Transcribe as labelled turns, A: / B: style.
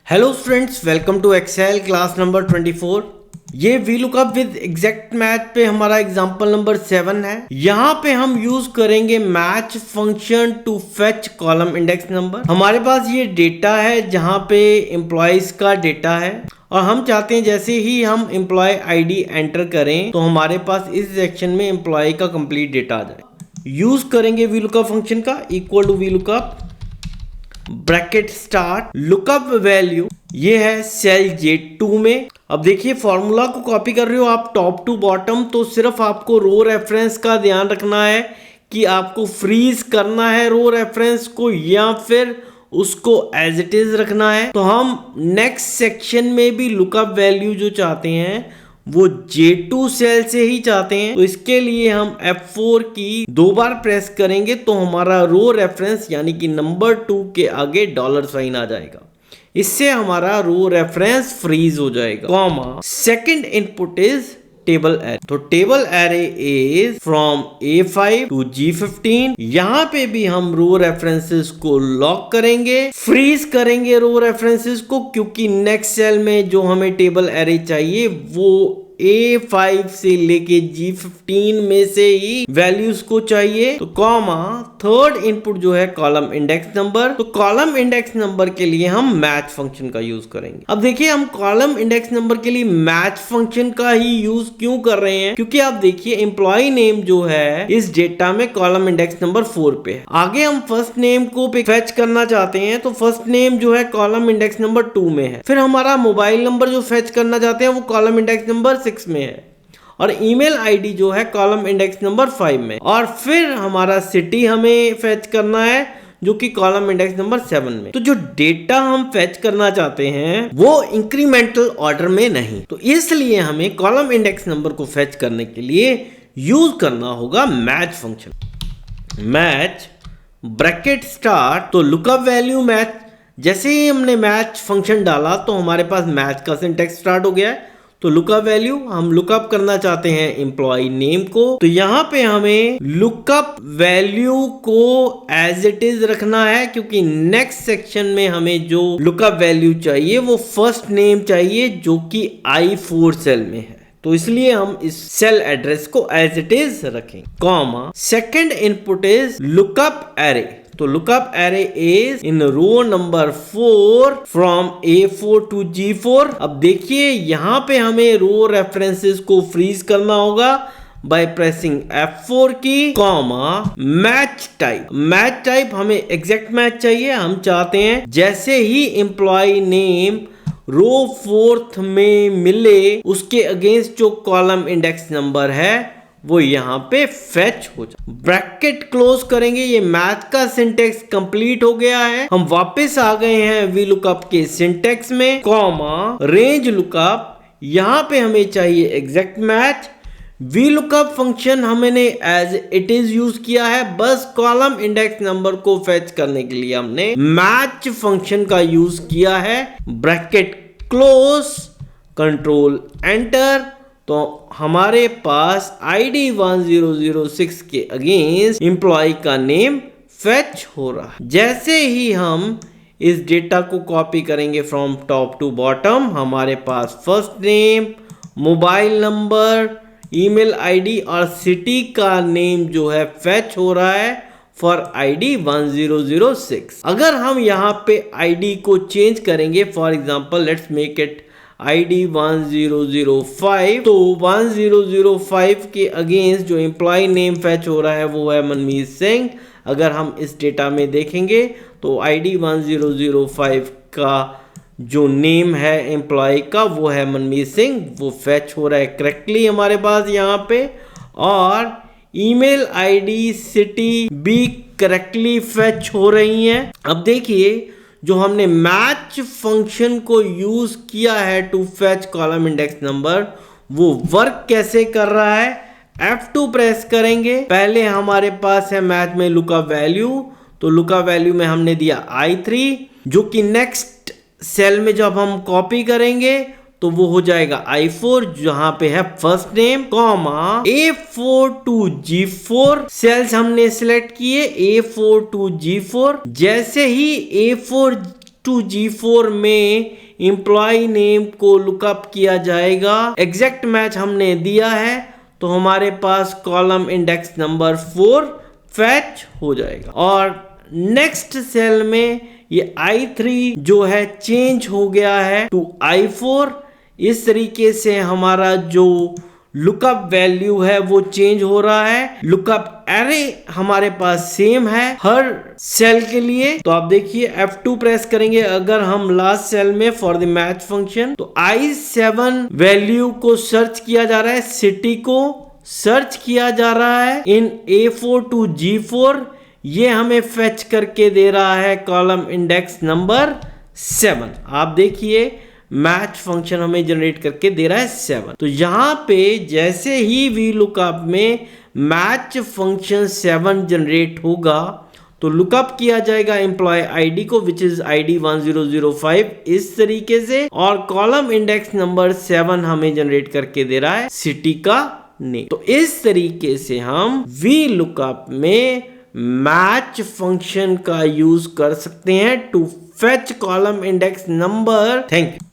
A: Hello students, welcome to Excel class number 24। ये V lookup with exact match पे हमारा example number 7 है। यहाँ पे हम यूज करेंगे match function to fetch column index number. हमारे पास ये डेटा है जहाँ पे एम्प्लॉयज का डेटा है और हम चाहते हैं जैसे ही हम एम्प्लॉय आईडी एंटर करें तो हमारे पास इस सेक्शन में एम्प्लॉय का कंप्लीट डेटा आ जाए। यूज करेंगे वी लुकअप फंक्शन का equal to V lookup bracket start lookup value, ये है सेल J2 में। अब देखिए फॉर्मूला को कॉपी कर रहे हो आप टॉप टू बॉटम, तो सिर्फ आपको रो रेफरेंस का ध्यान रखना है कि आपको फ्रीज करना है रो रेफरेंस को या फिर उसको एज इट इज रखना है। तो हम नेक्स्ट सेक्शन में भी लुकअप वैल्यू जो चाहते हैं वो J2 सेल से ही चाहते हैं, तो इसके लिए हम F4 की 2 बार प्रेस करेंगे तो हमारा रो रेफरेंस यानी कि नंबर 2 के आगे डॉलर साइन आ जाएगा। इससे हमारा रो रेफरेंस फ्रीज हो जाएगा। Comma second input is table array, तो table array is from A5 to G15। यहाँ पे भी हम रो रेफरेंसेस को लॉक करेंगे, फ्रीज करेंगे रो रेफरेंसेस को, क्योंकि नेक्स्ट सेल में जो हमें टेबल एरे चाहिए वो A5 से लेके G15 में से ही वैल्यूज को चाहिए। तो कॉमा थर्ड इनपुट जो है कॉलम इंडेक्स नंबर, तो कॉलम इंडेक्स नंबर के लिए हम मैच फंक्शन का यूज करेंगे। अब देखिए हम कॉलम इंडेक्स नंबर के लिए मैच फंक्शन का ही यूज क्यों कर रहे हैं, क्योंकि आप देखिए एम्प्लॉय नेम जो है इस डेटा में कॉलम इंडेक्स नंबर 4 पे है। आगे हम फर्स्ट नेम को फेच करना चाहते हैं तो फर्स्ट नेम जो है कॉलम इंडेक्स नंबर 2 में है। फिर हमारा मोबाइल नंबर जो फेच करना चाहते हैं वो कॉलम इंडेक्स नंबर 6 में है और ईमेल आईडी जो है कॉलम इंडेक्स नंबर 5 में। और फिर हमारा सिटी हमें फेच करना है जो कि कॉलम इंडेक्स नंबर 7 में। तो जो डेटा हम फेच करना चाहते हैं वो इंक्रीमेंटल ऑर्डर में नहीं, तो इसलिए हमें कॉलम इंडेक्स नंबर को फेच करने के लिए यूज करना होगा match function. Match bracket start, तो लुकअप वैल्यू मैच। जैसे ही हमने मैच फंक्शन डाला तो हमारे पास मैच का सिंटैक्स स्टार्ट हो गया है। तो लुकअप वैल्यू हम लुकअप करना चाहते हैं एम्प्लॉय नेम को, तो यहाँ पे हमें लुकअप वैल्यू को एज इट इज रखना है, क्योंकि नेक्स्ट सेक्शन में हमें जो लुकअप वैल्यू चाहिए वो फर्स्ट नेम चाहिए जो कि I4 सेल में है। तो इसलिए हम इस सेल एड्रेस को एज इट इज रखें। Comma second input is lookup array, तो lookup array is in row number 4 फ्रॉम A4 टू G4। अब देखिए यहाँ पे हमें रो रेफरेंसेस को फ्रीज करना होगा बाय प्रेसिंग F4 की। Comma match type, match type हमें एग्जैक्ट मैच चाहिए। हम चाहते हैं जैसे ही एम्प्लॉय नेम रो 4th में मिले उसके अगेंस्ट जो कॉलम इंडेक्स नंबर है वो यहाँ पे फेच हो जाए। ब्रैकेट क्लोज करेंगे, ये मैथ का सिंटेक्स कंप्लीट हो गया है। हम वापस आ गए हैं वी लुकअप के सिंटेक्स में। कॉमा रेंज लुकअप, यहाँ पे हमें चाहिए exact match. We lookup function हमने एज इट इज यूज किया है, बस कॉलम इंडेक्स नंबर को फेच करने के लिए हमने मैच फंक्शन का यूज किया है। ब्रैकेट क्लोज, कंट्रोल एंटर, तो हमारे पास ID 1006 के अगेंस्ट एम्प्लॉय का नेम फेच हो रहा है। जैसे ही हम इस डेटा को कॉपी करेंगे फ्रॉम टॉप टू बॉटम, हमारे पास first name, mobile number, email ID और सिटी का नेम जो है फेच हो रहा है फॉर ID 1006। अगर हम यहाँ पे ID को चेंज करेंगे, for example let's make it ID 1005, तो 1005 के अगेंस्ट जो एम्प्लॉय नेम फेच हो रहा है वो है मनमीत सिंह। अगर हम इस डेटा में देखेंगे तो ID 1005 का जो नेम है एम्प्लॉय का वो है मनमीत सिंह, वो फेच हो रहा है करेक्टली हमारे पास यहाँ पे। और ईमेल आईडी सिटी भी करेक्टली फेच हो रही हैं। अब देखिए जो हमने मैच फंक्शन को यूज किया है to fetch column index number वो वर्क कैसे कर रहा है। F2 प्रेस करेंगे, पहले हमारे पास है मैच में लुकअप वैल्यू, तो लुकअप वैल्यू में हमने दिया I3 जो कि नेक्स्ट सेल में जब हम कॉपी करेंगे तो वो हो जाएगा I4 जहां पे है first name. Comma A4 to G4 cells हमने सिलेक्ट किए, A4 टू G4। जैसे ही A4 टू G4 में एम्प्लॉय नेम को लुकअप किया जाएगा। एग्जैक्ट मैच हमने दिया है तो हमारे पास कॉलम इंडेक्स नंबर 4 फैच हो जाएगा। और नेक्स्ट सेल में ये I3 जो है चेंज हो गया है टू I4। इस तरीके से हमारा जो लुकअप वैल्यू है वो चेंज हो रहा है। लुकअप एरे हमारे पास सेम है हर सेल के लिए। तो आप देखिए F2 प्रेस करेंगे अगर हम लास्ट सेल में फॉर द मैच फंक्शन, तो I7 वैल्यू को सर्च किया जा रहा है, सिटी को सर्च किया जा रहा है इन A4 टू G4। ये हमें फेच करके दे रहा है कॉलम इंडेक्स नंबर 7। आप देखिए मैच फंक्शन हमें जनरेट करके दे रहा है 7। तो यहाँ पे जैसे ही वी लुकअप में मैच फंक्शन 7 जनरेट होगा तो लुकअप किया जाएगा एम्प्लॉय आईडी को विच इज ID 1005 इस तरीके से, और कॉलम इंडेक्स नंबर 7 हमें जनरेट करके दे रहा है सिटी का नेम। तो इस तरीके से हम वी लुकअप में मैच फंक्शन का यूज कर सकते हैं to fetch column index number. Thank you.